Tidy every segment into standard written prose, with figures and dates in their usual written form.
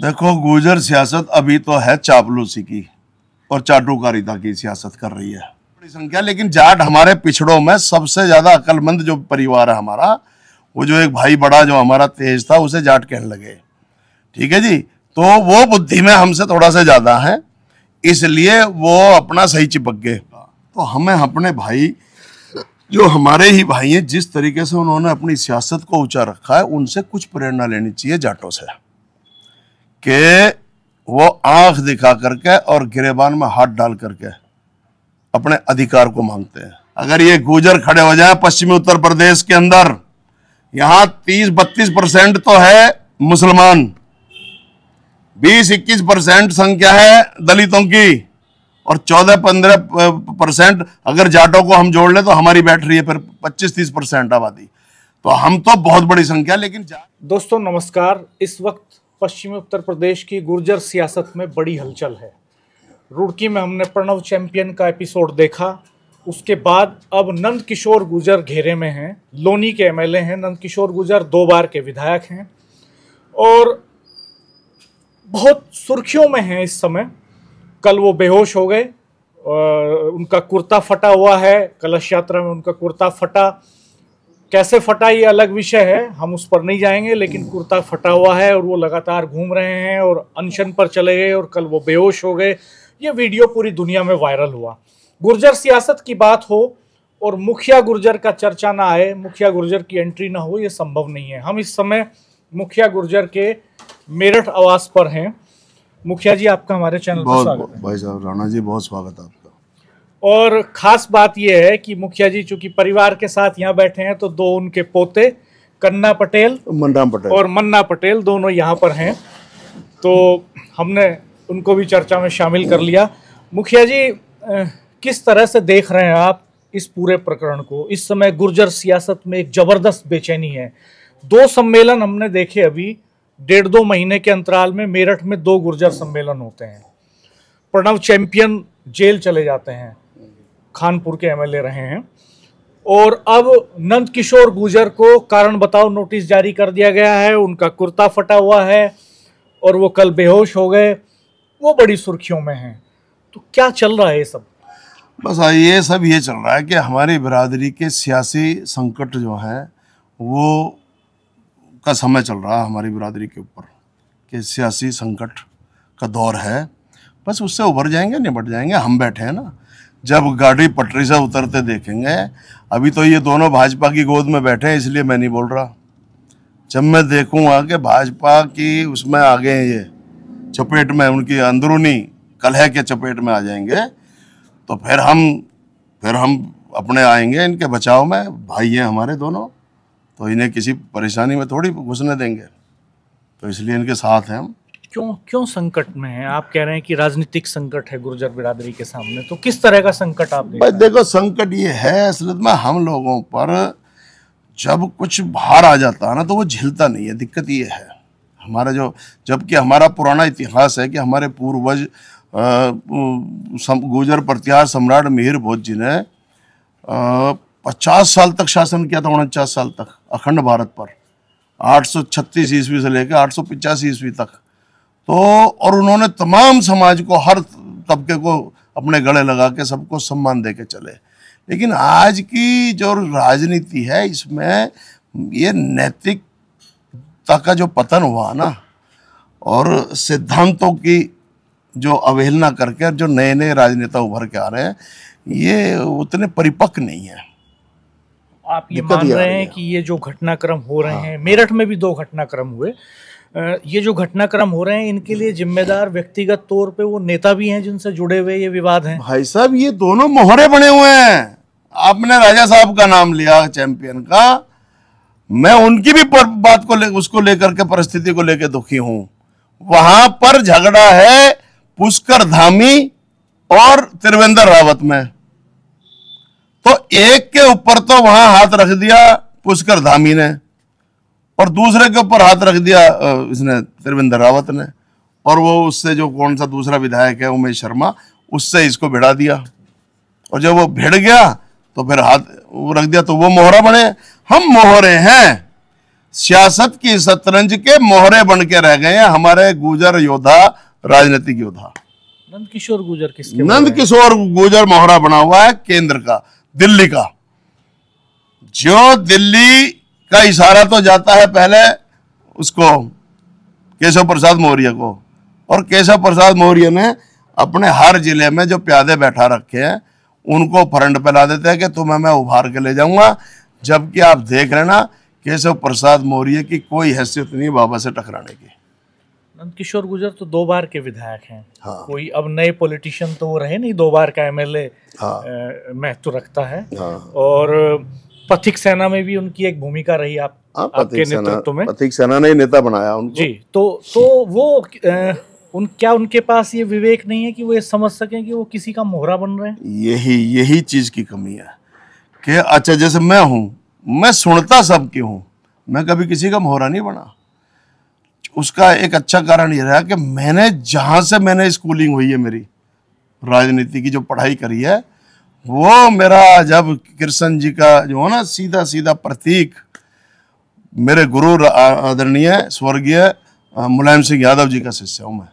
देखो, गुर्जर सियासत अभी तो है चापलूसी की और चाटुकारिता की सियासत कर रही है बड़ी संख्या। लेकिन जाट हमारे पिछड़ों में सबसे ज्यादा अक्लमंद जो परिवार है हमारा, वो जो एक भाई बड़ा जो हमारा तेज था उसे जाट कहने लगे। ठीक है जी, तो वो बुद्धि में हमसे थोड़ा सा ज्यादा है, इसलिए वो अपना सही चिपक गए। तो हमें अपने भाई जो हमारे ही भाई हैं, जिस तरीके से उन्होंने अपनी सियासत को ऊंचा रखा है, उनसे कुछ प्रेरणा लेनी चाहिए जाटों से, कि वो आंख दिखा करके और गिरेबान में हाथ डाल करके अपने अधिकार को मांगते हैं। अगर ये गुर्जर खड़े हो जाए पश्चिमी उत्तर प्रदेश के अंदर, यहाँ 30-32% तो है मुसलमान, 20-21% संख्या है दलितों की, और 14-15% अगर जाटों को हम जोड़ ले तो हमारी बैठ रही है फिर 25-30% आबादी। तो हम तो बहुत बड़ी संख्या। लेकिन दोस्तों नमस्कार। इस वक्त पश्चिमी उत्तर प्रदेश की गुर्जर सियासत में बड़ी हलचल है। रुड़की में हमने प्रणव चैंपियन का एपिसोड देखा, उसके बाद अब नंद किशोर गुर्जर घेरे में हैं। लोनी के एमएलए हैं नंद किशोर गुर्जर, 2 बार के विधायक हैं और बहुत सुर्खियों में हैं इस समय। कल वो बेहोश हो गए, उनका कुर्ता फटा हुआ है, कलश यात्रा में उनका कुर्ता फटा। कैसे फटा ये अलग विषय है, हम उस पर नहीं जाएंगे, लेकिन कुर्ता फटा हुआ है और वो लगातार घूम रहे हैं और अनशन पर चले गए और कल वो बेहोश हो गए। ये वीडियो पूरी दुनिया में वायरल हुआ। गुर्जर सियासत की बात हो और मुखिया गुर्जर का चर्चा ना आए, मुखिया गुर्जर की एंट्री ना हो, ये संभव नहीं है। हम इस समय मुखिया गुर्जर के मेरठ आवास पर हैं। मुखिया जी, आपका हमारे चैनल पर स्वागत है। भाई साहब, राणा जी, बहुत स्वागत है आपका। और खास बात यह है कि मुखिया जी चूंकि परिवार के साथ यहाँ बैठे हैं, तो 2 उनके पोते कन्ना पटेल और मन्ना पटेल दोनों यहाँ पर हैं, तो हमने उनको भी चर्चा में शामिल कर लिया। मुखिया जी, किस तरह से देख रहे हैं आप इस पूरे प्रकरण को? इस समय गुर्जर सियासत में एक जबरदस्त बेचैनी है। 2 सम्मेलन हमने देखे अभी 1.5-2 महीने के अंतराल में। मेरठ में 2 गुर्जर सम्मेलन होते हैं। प्रणव चैंपियन जेल चले जाते हैं, खानपुर के एमएलए रहे हैं, और अब नंद किशोर गुर्जर को कारण बताओ नोटिस जारी कर दिया गया है। उनका कुर्ता फटा हुआ है और वो कल बेहोश हो गए। वो बड़ी सुर्खियों में हैं। तो क्या चल रहा है ये सब? बस ये सब ये चल रहा है कि हमारी बिरादरी के सियासी संकट जो है वो का समय चल रहा है हमारी बिरादरी के ऊपर, कि सियासी संकट का दौर है। बस उससे उभर जाएंगे, निपट जाएंगे। हम बैठे हैं ना, जब गाड़ी पटरी से उतरते देखेंगे। अभी तो ये दोनों भाजपा की गोद में बैठे हैं, इसलिए मैं नहीं बोल रहा। जब मैं देखूंगा कि भाजपा की उसमें आ गए हैं, ये चपेट में, उनकी अंदरूनी कलह के चपेट में आ जाएंगे, तो फिर हम अपने आएंगे इनके बचाव में। भाई हैं हमारे दोनों, तो इन्हें किसी परेशानी में थोड़ी घुसने देंगे, तो इसलिए इनके साथ हैं हम। क्यों संकट में है? आप कह रहे हैं कि राजनीतिक संकट है गुर्जर बिरादरी के सामने, तो किस तरह का संकट आप देख रहे हैं? देखो, संकट ये है असलियत में हम लोगों पर, जब कुछ भार आ जाता है ना तो वो झेलता नहीं है। दिक्कत ये है हमारा, जबकि हमारा पुराना इतिहास है कि हमारे पूर्वज गुर्जर प्रतिहार सम्राट मिहिर भोज जी ने 50 साल तक शासन किया था, 49 साल तक अखंड भारत पर, 836 ईस्वी से लेकर 885 ईस्वी तक। तो और उन्होंने तमाम समाज को, हर तबके को अपने गले लगा के सबको सम्मान दे के चले। लेकिन आज की जो राजनीति है, इसमें ये नैतिकता का जो पतन हुआ ना, और सिद्धांतों की जो अवहेलना करके जो नए नए राजनेता उभर के आ रहे हैं, ये उतने परिपक्व नहीं है। आप ये मान रहे हैं कि ये जो घटनाक्रम हो रहे हैं, मेरठ में भी 2 घटनाक्रम हुए, ये जो घटनाक्रम हो रहे हैं, इनके लिए जिम्मेदार व्यक्तिगत तौर पे वो नेता भी हैं जिनसे जुड़े हुए ये विवाद हैं? भाई साहब, ये दोनों मोहरे बने हुए हैं। आपने राजा साहब का नाम लिया, चैंपियन का। मैं उनकी भी बात को उसको लेकर के, परिस्थिति को लेकर दुखी हूं। वहां पर झगड़ा है पुष्कर धामी और त्रिवेंद्र रावत में, तो एक के ऊपर तो वहां हाथ रख दिया पुष्कर धामी ने, और दूसरे के ऊपर हाथ रख दिया इसने, त्रिवेंद्र रावत ने। और वो उससे जो कौन सा दूसरा विधायक है, उमेश शर्मा, उससे इसको भिड़ा दिया। और जब वो भिड़ गया तो फिर हाथ वो रख दिया, तो वो मोहरा बने। हम मोहरे हैं, सियासत की शतरंज के मोहरे बन के रह गए हैं हमारे गुर्जर योद्धा, राजनीतिक योद्धा। नंदकिशोर गुर्जर किसके? नंदकिशोर गुर्जर मोहरा बना हुआ है केंद्र का, दिल्ली का। जो दिल्ली का इशारा तो जाता है पहले उसको केशव प्रसाद मौर्य को, और केशव प्रसाद मौर्य ने अपने हर जिले में जो प्यादे बैठा रखे हैं उनको फ्रंट पे ला देते हैं कि तुम्हें मैं उभार के ले जाऊंगा। जबकि आप देख लेना केशव प्रसाद मौर्य की कोई हैसियत नहीं बाबा से टकराने की। नंदकिशोर गुर्जर तो 2 बार के विधायक हैं। हाँ। कोई अब नए पॉलिटिशियन तो वो रहे नहीं, 2 बार का एमएलए हाँ। महत्व रखता है। हाँ। और पथिक सेना में भी उनकी एक भूमिका रही आपके नेतृत्व में। पथिक सेना ने नेता बनाया उनको। जी, तो वो क्या उनके पास ये विवेक नहीं है कि वो ये समझ सकें कि वो किसी का मोहरा बन रहे हैं? यही चीज की कमी है कि अच्छा जैसे मैं हूं, मैं सुनता सबकी हूं, मैं कभी किसी का मोहरा नहीं बना। उसका एक अच्छा कारण ये रहा कि मैंने जहां से मैंने स्कूलिंग हुई है, मेरी राजनीति की जो पढ़ाई करी है, वो मेरा जब कृष्ण जी का जो है ना सीधा सीधा प्रतीक, मेरे गुरु आदरणीय स्वर्गीय मुलायम सिंह यादव जी का शिष्य हूं मैं,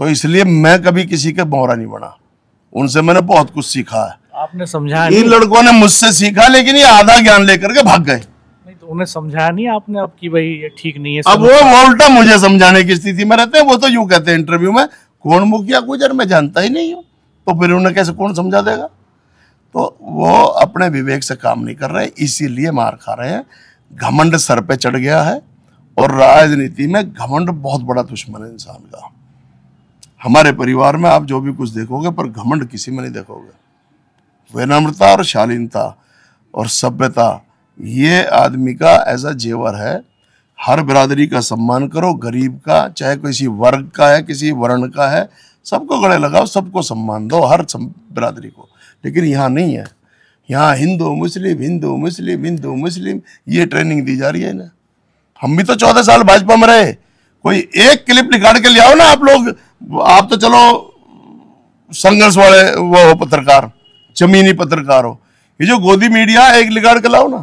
तो इसलिए मैं कभी किसी का मोहरा नहीं बना। उनसे मैंने बहुत कुछ सीखा है। आपने समझाया इन लड़कों ने मुझसे सीखा, लेकिन ये आधा ज्ञान लेकर के भाग गए। नहीं तो उन्हें समझाया नहीं आपने अब कि भाई ये ठीक नहीं है? अब वो उल्टा मुझे समझाने की स्थिति में रहते हैं। वो तो यूं कहते हैं इंटरव्यू में, कौन मुखिया गुर्जर, मैं जानता ही नहीं हूं। तो फिर उन्हें कैसे कौन समझा देगा? तो वो अपने विवेक से काम नहीं कर रहे, इसीलिए मार खा रहे हैं। घमंड सर पे चढ़ गया है, और राजनीति में घमंड बहुत बड़ा दुश्मन है इंसान का। हमारे परिवार में आप जो भी कुछ देखोगे, पर घमंड किसी में नहीं देखोगे। विनम्रता और शालीनता और सभ्यता, ये आदमी का ऐसा जेवर है। हर बिरादरी का सम्मान करो, गरीब का, चाहे किसी वर्ग का है, किसी वर्ण का है, सबको गले लगाओ, सबको सम्मान दो, हर बिरादरी को। लेकिन यहाँ नहीं है। यहाँ हिंदू मुस्लिम, हिंदू मुस्लिम, हिंदू मुस्लिम, ये ट्रेनिंग दी जा रही है ना। हम भी तो 14 साल भाजपा में रहे। कोई एक क्लिप निकाल के ले आओ ना आप लोग। आप तो चलो संघर्ष वाले वो हो पत्रकार, जमीनी पत्रकार हो, ये जो गोदी मीडिया एक निकाल के लाओ ना।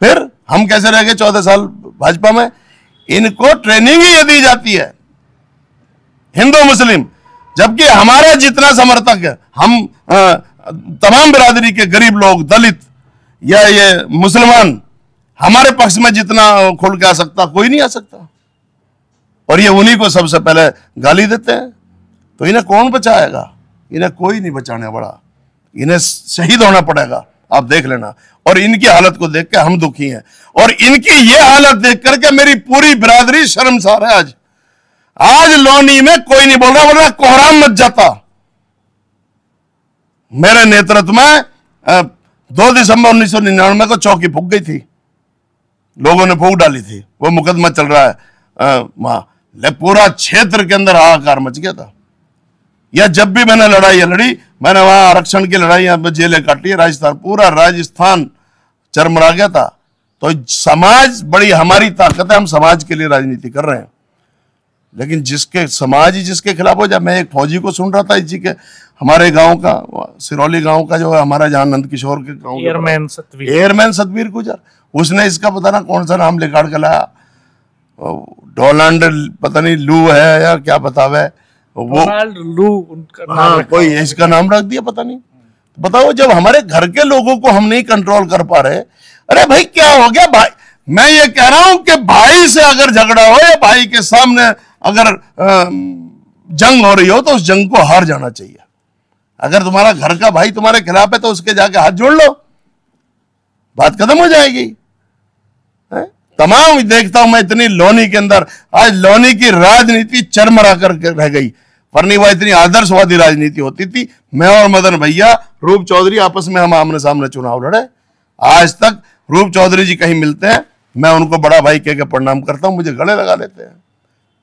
फिर हम कैसे रह गए 14 साल भाजपा में? इनको ट्रेनिंग ही ये दी जाती है, हिंदू मुस्लिम, जबकि हमारा जितना समर्थक है, हम तमाम बिरादरी के गरीब लोग, दलित या ये मुसलमान, हमारे पक्ष में जितना खुल के आ सकता कोई नहीं आ सकता। और ये उन्हीं को सबसे पहले गाली देते हैं। तो इन्हें कौन बचाएगा? इन्हें कोई नहीं बचाने वाला, इन्हें शहीद होना पड़ेगा। आप देख लेना। और इनकी हालत को देख के हम दुखी हैं, और इनकी ये हालत देख करके मेरी पूरी बिरादरी शर्मसार है। आज लोनी में कोई नहीं बोल रहा, वरना कोहराम मच जाता। मेरे नेतृत्व में 2 दिसंबर 1999 को चौकी फूक गई थी, लोगों ने फूक डाली थी। वो मुकदमा चल रहा है वहां, पूरा क्षेत्र के अंदर हाहाकार मच गया था। या जब भी मैंने लड़ाई लड़ी, मैंने वहां आरक्षण की लड़ाई, जेलें काटी, राजस्थान, पूरा राजस्थान चरमरा गया था। तो समाज बड़ी हमारी ताकत है, हम समाज के लिए राजनीति कर रहे हैं। लेकिन जिसके समाज ही जिसके खिलाफ हो जाए। मैं एक फौजी को सुन रहा था इसी के, हमारे गांव का, सिरौली गांव का, जो है हमारा जहां नंदकिशोर के गांव, एयरमैन सतवीर गुर्जर, उसने इसका पता ना कौन सा नाम लिखाड़ के लाया, डोनाल्ड पता नहीं लू है या क्या बतावे वो, लू उनका नाम, कोई इसका नाम रख दिया पता नहीं। बताओ, जब हमारे घर के लोगों को हम नहीं कंट्रोल कर पा रहे, अरे भाई क्या हो गया भाई? मैं ये कह रहा हूं कि भाई से अगर झगड़ा हो या भाई के सामने अगर जंग हो रही हो, तो उस जंग को हार जाना चाहिए। अगर तुम्हारा घर का भाई तुम्हारे खिलाफ है, तो उसके जाके हाथ जोड़ लो, बात खत्म हो जाएगी। तमाम देखता हूं मैं इतनी लोनी के अंदर, आज लोनी की राजनीति चरमरा कर रह गई। वरनी वह इतनी आदर्शवादी राजनीति होती थी। मैं और मदन भैया, रूप चौधरी, आपस में हम आमने सामने चुनाव लड़े। आज तक रूप चौधरी जी कहीं मिलते हैं, मैं उनको बड़ा भाई कह के प्रणाम करता हूं, मुझे गले लगा लेते हैं।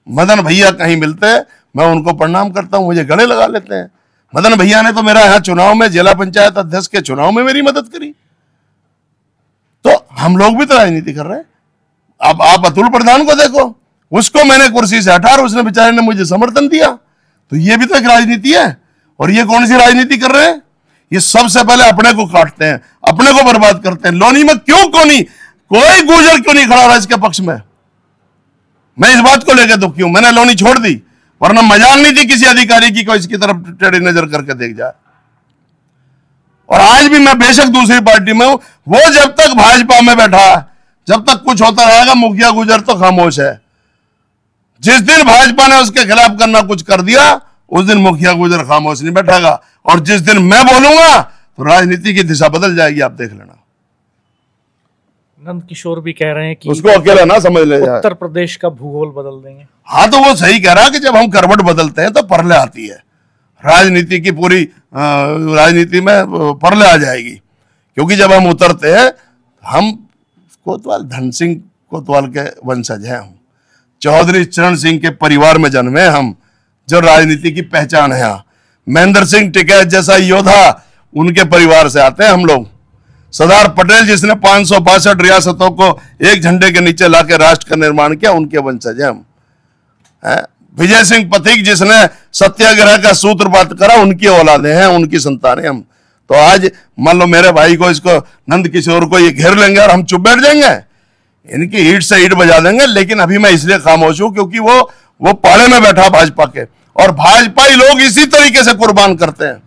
मदन भैया कहीं मिलते हैं, मैं उनको प्रणाम करता हूं, मुझे गले लगा लेते हैं। मदन भैया ने तो मेरा यहाँ चुनाव में, जिला पंचायत अध्यक्ष के चुनाव में मेरी मदद करी। तो हम लोग भी तो राजनीति कर रहे हैं। अब आप अतुल प्रधान को देखो, उसको मैंने कुर्सी से हटा, उसने बेचारे ने मुझे समर्थन दिया। तो ये भी तो एक राजनीति है। और ये कौन सी राजनीति कर रहे हैं? ये सबसे पहले अपने को काटते हैं, अपने को बर्बाद करते हैं। लोनी में क्यों कोनी कोई गुर्जर क्यों नहीं खड़ा रहा इसके पक्ष में? मैं इस बात को लेकर दुखी हूं। मैंने लोनी छोड़ दी, वरना मजाल नहीं थी किसी अधिकारी की कोई इसकी तरफ टेढ़ी नजर करके देख जाए। और आज भी मैं बेशक दूसरी पार्टी में हूं, वो जब तक भाजपा में बैठा, जब तक कुछ होता रहेगा, मुखिया गुर्जर तो खामोश है। जिस दिन भाजपा ने उसके खिलाफ करना कुछ कर दिया, उस दिन मुखिया गुर्जर खामोश नहीं बैठेगा। और जिस दिन मैं बोलूंगा तो राजनीति की दिशा बदल जाएगी, आप देख लेना। नंद किशोर भी कह रहे हैं कि उसको अकेला ना समझ ले जाए। उत्तर प्रदेश का भूगोल बदल देंगे। हाँ, तो वो सही कह रहा है कि जब हम करवट बदलते हैं तो परले आती है, राजनीति की पूरी राजनीति में परले आ जाएगी। क्योंकि जब हम उतरते हैं, हम कोतवाल धन सिंह कोतवाल के वंशज हैं, हम चौधरी चरण सिंह के परिवार में जन्मे, हम जो राजनीति की पहचान है। महेंद्र सिंह टिकैत जैसा योद्धा, उनके परिवार से आते हैं हम लोग। सरदार पटेल जिसने 562 रियासतों को एक झंडे के नीचे लाकर राष्ट्र का निर्माण किया, उनके वंशज हैं हम। विजय सिंह पथिक जिसने सत्याग्रह का सूत्रपात करा, उनकी औलादे हैं, उनकी संतानें हम। तो आज मान लो मेरे भाई को, इसको नंद किशोर को ये घेर लेंगे और हम चुप बैठ जाएंगे, इनकी ईंट से ईंट बजा देंगे। लेकिन अभी मैं इसलिए खामोश हूं क्योंकि वो पाले में बैठा भाजपा के, और भाजपाई लोग इसी तरीके से कुर्बान करते हैं।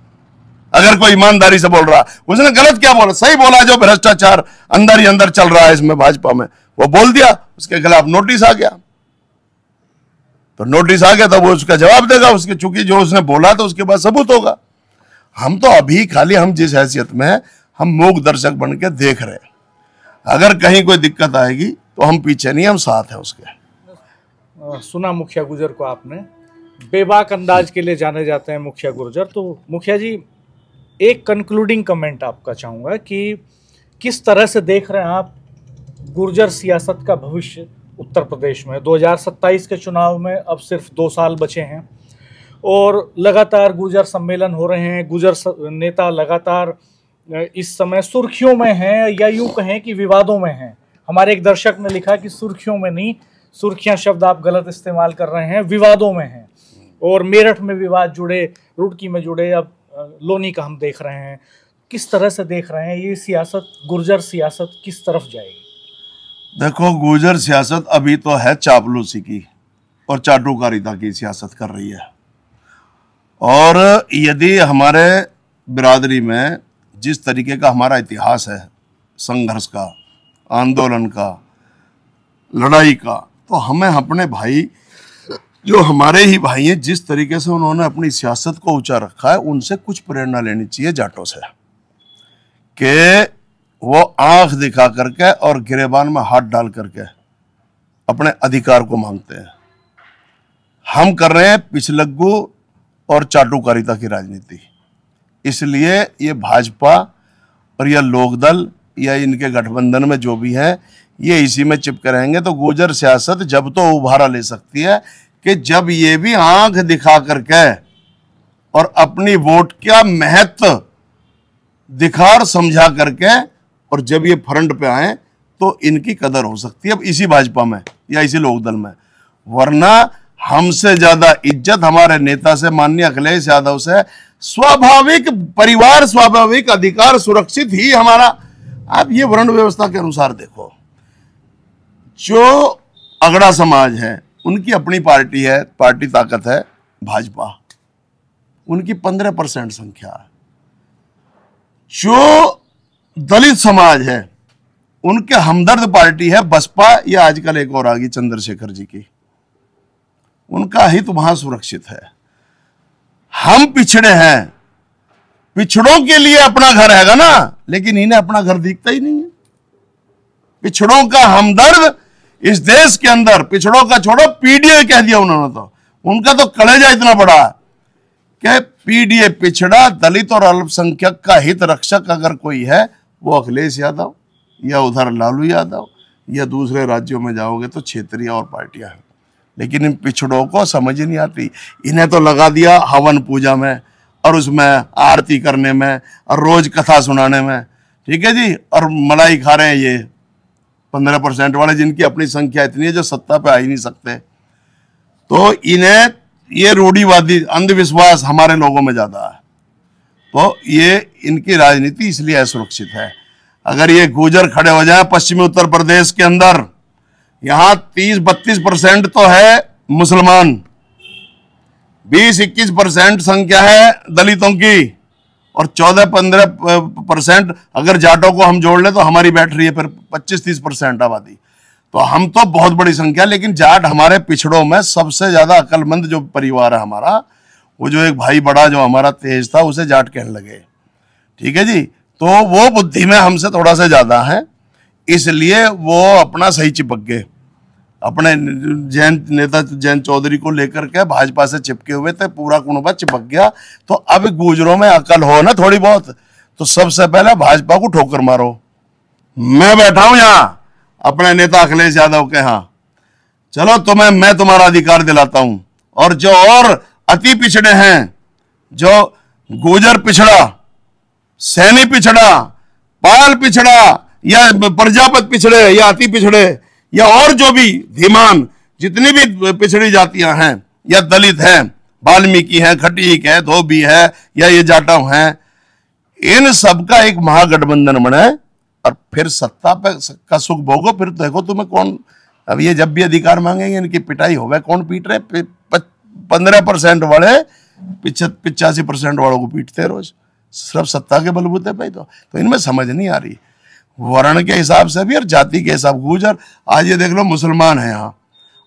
अगर कोई ईमानदारी से बोल रहा, उसने गलत क्या बोला, सही बोला, जो भ्रष्टाचार अंदर ही अंदर चल रहा है इसमें भाजपा में, वो बोल दिया, उसके खिलाफ नोटिस आ गया। तो नोटिस आ गया तो वो उसका जवाब देगा, उसके चूंकि जो उसने बोला तो उसके बाद सबूत होगा। हम तो अभी खाली हम जिस हैसियत में है, हम मूक दर्शक बन के देख रहे हैं। अगर कहीं कोई दिक्कत आएगी तो हम पीछे नहीं, हम साथ हैं उसके। सुना मुखिया गुर्जर को आपने, बेबाक अंदाज के लिए जाने जाते हैं मुखिया गुर्जर। तो मुखिया जी, एक कंक्लूडिंग कमेंट आपका चाहूँगा कि किस तरह से देख रहे हैं आप गुर्जर सियासत का भविष्य उत्तर प्रदेश में? 2027 के चुनाव में अब सिर्फ 2 साल बचे हैं और लगातार गुर्जर सम्मेलन हो रहे हैं। गुर्जर नेता लगातार इस समय सुर्खियों में हैं, या यूँ कहें कि विवादों में हैं। हमारे एक दर्शक ने लिखा कि सुर्खियों में नहीं, सुर्खियाँ शब्द आप गलत इस्तेमाल कर रहे हैं, विवादों में हैं। और मेरठ में विवाद जुड़े, रुड़की में जुड़े, अब लोनी का हम देख रहे हैं। किस तरह से देख रहे हैं ये सियासत, गुर्जर सियासत किस तरफ जाएगी? देखो, गुर्जर सियासत अभी तो है चापलूसी की और चाटुकारिता की सियासत कर रही है। और यदि हमारे बिरादरी में जिस तरीके का हमारा इतिहास है, संघर्ष का, आंदोलन का, लड़ाई का, तो हमें अपने भाई, जो हमारे ही भाई हैं, जिस तरीके से उन्होंने अपनी सियासत को ऊंचा रखा है, उनसे कुछ प्रेरणा लेनी चाहिए जाटों से, कि वो आंख दिखा करके और गिरेबान में हाथ डाल करके अपने अधिकार को मांगते हैं। हम कर रहे हैं पिछलग्गू और चाटुकारिता की राजनीति। इसलिए ये भाजपा और यह लोकदल या इनके गठबंधन में जो भी है, ये इसी में चिपके रहेंगे। तो गुर्जर सियासत जब तो उभारा ले सकती है कि जब ये भी आंख दिखा करके और अपनी वोट का महत्व दिखा और समझा करके, और जब ये फ्रंट पे आए तो इनकी कदर हो सकती है अब इसी भाजपा में या इसी लोकदल में। वरना हमसे ज्यादा इज्जत हमारे नेता से, माननीय अखिलेश यादव से, स्वाभाविक परिवार, स्वाभाविक अधिकार सुरक्षित ही हमारा। आप ये वर्ण व्यवस्था के अनुसार देखो, जो अगड़ा समाज है उनकी अपनी पार्टी है, पार्टी ताकत है भाजपा, उनकी 15% संख्या है। जो दलित समाज है उनके हमदर्द पार्टी है बसपा, या आजकल एक और आ गई चंद्रशेखर जी की, उनका हित वहां सुरक्षित है। हम पिछड़े हैं, पिछड़ों के लिए अपना घर हैगा ना, लेकिन इन्हें अपना घर दिखता ही नहीं है। पिछड़ों का हमदर्द इस देश के अंदर, पिछड़ों का छोड़ो, पीडीए कह दिया उन्होंने, तो उनका तो कलेजा इतना बड़ा है कि पीडीए, पिछड़ा, दलित और अल्पसंख्यक का हित रक्षक अगर कोई है वो अखिलेश यादव, या उधर लालू यादव, या दूसरे राज्यों में जाओगे तो क्षेत्रीय और पार्टियां हैं। लेकिन इन पिछड़ों को समझ ही नहीं आती। इन्हें तो लगा दिया हवन पूजा में और उसमें आरती करने में और रोज कथा सुनाने में, ठीक है जी, और मलाई खा रहे हैं ये 15% वाले, जिनकी अपनी संख्या इतनी है जो सत्ता पे आ ही नहीं सकते। तो इन्हें ये रूढ़िवादी अंधविश्वास हमारे लोगों में ज्यादा है, तो ये इनकी राजनीति इसलिए असुरक्षित है। अगर ये गुर्जर खड़े हो जाए पश्चिमी उत्तर प्रदेश के अंदर, यहाँ 30-32% तो है मुसलमान, 20-21% संख्या है दलितों की, और 14-15% अगर जाटों को हम जोड़ ले तो हमारी बैठ रही है फिर 25-30% आबादी। तो हम तो बहुत बड़ी संख्या, लेकिन जाट हमारे पिछड़ों में सबसे ज्यादा अक्लमंद जो परिवार है हमारा, वो जो एक भाई बड़ा जो हमारा तेज था उसे जाट कहने लगे। ठीक है जी, तो वो बुद्धि में हमसे थोड़ा सा ज्यादा है, इसलिए वो अपना सही चिपक गए। अपने जैन नेता जैन चौधरी को लेकर के भाजपा से चिपके हुए थे, पूरा कुनबा चिपक गया। तो अब गुजरों में अकल हो ना थोड़ी बहुत, तो सबसे पहले भाजपा को ठोकर मारो। मैं बैठा हूं यहाँ अपने नेता अखिलेश यादव के यहाँ, चलो मैं तुम्हारा अधिकार दिलाता हूं। और जो और अति पिछड़े हैं, जो गुर्जर पिछड़ा, सैनी पिछड़ा, पाल पिछड़ा, या प्रजापत पिछड़े, या अति पिछड़े, या और जो भी धीमान जितनी भी पिछड़ी जातियां हैं, या दलित हैं, वाल्मीकि हैं, खटीक है, धोबी है, या ये जाटव हैं, इन सबका एक महागठबंधन बने और फिर सत्ता पे का सुख भोगो। फिर देखो तुम्हें कौन, अब ये जब भी अधिकार मांगेंगे इनकी पिटाई होगा। कौन पीट रहे? 15% वाले 85% वालों को पीटते रोज, सिर्फ सत्ता के बलबूते पे। तो इनमें समझ नहीं आ रही वर्ण के हिसाब से भी और जाति के हिसाब। गुर्जर, आज ये देख लो मुसलमान है यहाँ,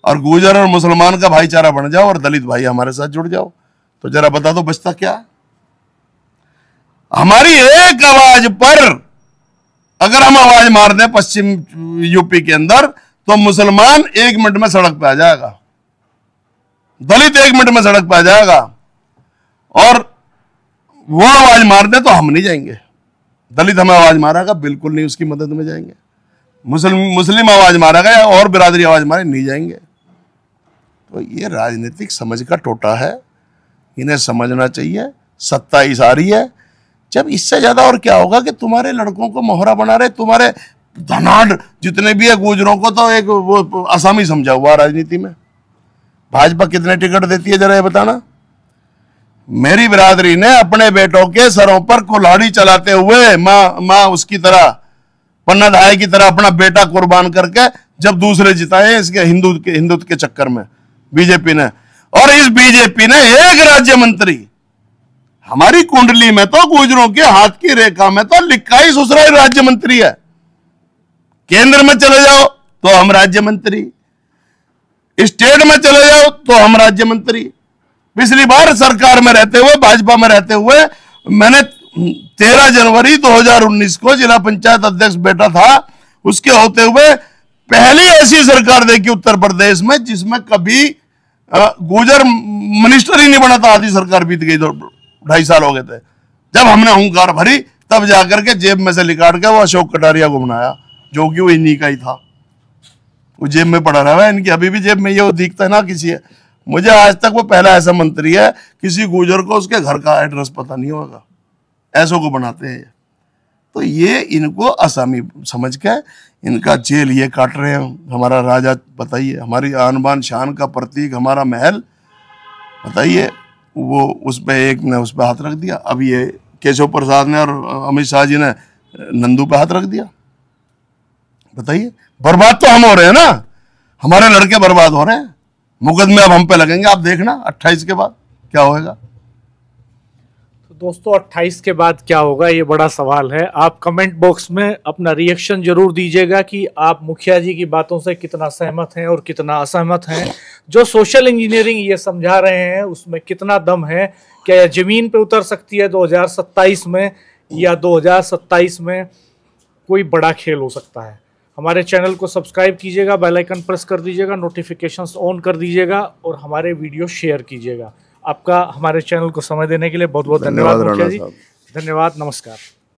और गुर्जर और मुसलमान का भाईचारा बन जाओ और दलित भाई हमारे साथ जुड़ जाओ, तो जरा बता दो बचता क्या? हमारी एक आवाज पर अगर हम आवाज मार दें पश्चिम यूपी के अंदर, तो मुसलमान 1 मिनट में सड़क पे आ जाएगा, दलित 1 मिनट में सड़क पे आ जाएगा, और वो आवाज मार दे तो हम नहीं जाएंगे। दलित हमें आवाज मारेगा, बिल्कुल नहीं उसकी मदद में जाएंगे। मुस्लिम आवाज मारेगा या और बिरादरी आवाज मारे, नहीं जाएंगे। तो ये राजनीतिक समझ का टोटा है, इन्हें समझना चाहिए। सत्ता इशारी है, जब इससे ज्यादा और क्या होगा कि तुम्हारे लड़कों को मोहरा बना रहे, तुम्हारे धनाढ़ जितने भी है गुर्जरों को तो एक वो आसामी समझा हुआ राजनीति में। भाजपा कितने टिकट देती है जरा ये बताना। मेरी बिरादरी ने अपने बेटों के सरों पर कुल्हाड़ी चलाते हुए माँ उसकी तरह, पन्ना धाय की तरह अपना बेटा कुर्बान करके जब दूसरे जिताए इसके हिंदुत्व के चक्कर में बीजेपी ने, और इस बीजेपी ने एक राज्य मंत्री, हमारी कुंडली में तो गुर्जरों के हाथ की रेखा में तो लिखा ही ससुराल राज्य मंत्री है। केंद्र में चले जाओ तो हम राज्य मंत्री, स्टेट में चले जाओ तो हम राज्य मंत्री। पिछली बार सरकार में रहते हुए, भाजपा में रहते हुए, मैंने 13 जनवरी 2019 को जिला पंचायत अध्यक्ष बैठा था, उसके होते हुए पहली ऐसी सरकार देखी उत्तर प्रदेश में जिसमें कभी गुर्जर मिनिस्टर ही नहीं बना था। आधी सरकार बीत गई, 2.5 साल हो गए थे। जब हमने हुंकार भरी तब जाकर के जेब में से निकाल के वो अशोक कटारिया को बनाया, जो कि वो इन्हीं का ही था। वो जेब में पड़ा रहा है, इनकी अभी भी जेब में ये दिखता है ना किसी है। मुझे आज तक वो पहला ऐसा मंत्री है, किसी गुर्जर को उसके घर का एड्रेस पता नहीं होगा, ऐसों को बनाते हैं। तो ये इनको असामी समझ के इनका जेल ये काट रहे हैं। हमारा राजा बताइए, हमारी आन बान शान का प्रतीक हमारा महल बताइए, वो उस पर एक ने उस पर हाथ रख दिया। अब ये केशव प्रसाद ने और अमित शाह जी ने नंदू पे हाथ रख दिया। बताइए, बर्बाद तो हम हो रहे हैं ना, हमारे लड़के बर्बाद हो रहे हैं। मुकदमे अब हम पे लगेंगे, आप देखना 28 के बाद क्या होगा। तो दोस्तों 28 के बाद क्या होगा, ये बड़ा सवाल है। आप कमेंट बॉक्स में अपना रिएक्शन जरूर दीजिएगा कि आप मुखिया जी की बातों से कितना सहमत हैं और कितना असहमत हैं। जो सोशल इंजीनियरिंग ये समझा रहे हैं उसमें कितना दम है, क्या यह जमीन पे उतर सकती है 2027 में, या 2027 में कोई बड़ा खेल हो सकता है। हमारे चैनल को सब्सक्राइब कीजिएगा, बेल आइकन प्रेस कर दीजिएगा, नोटिफिकेशंस ऑन कर दीजिएगा और हमारे वीडियो शेयर कीजिएगा। आपका हमारे चैनल को समय देने के लिए बहुत बहुत धन्यवाद मुखिया जी। धन्यवाद, नमस्कार।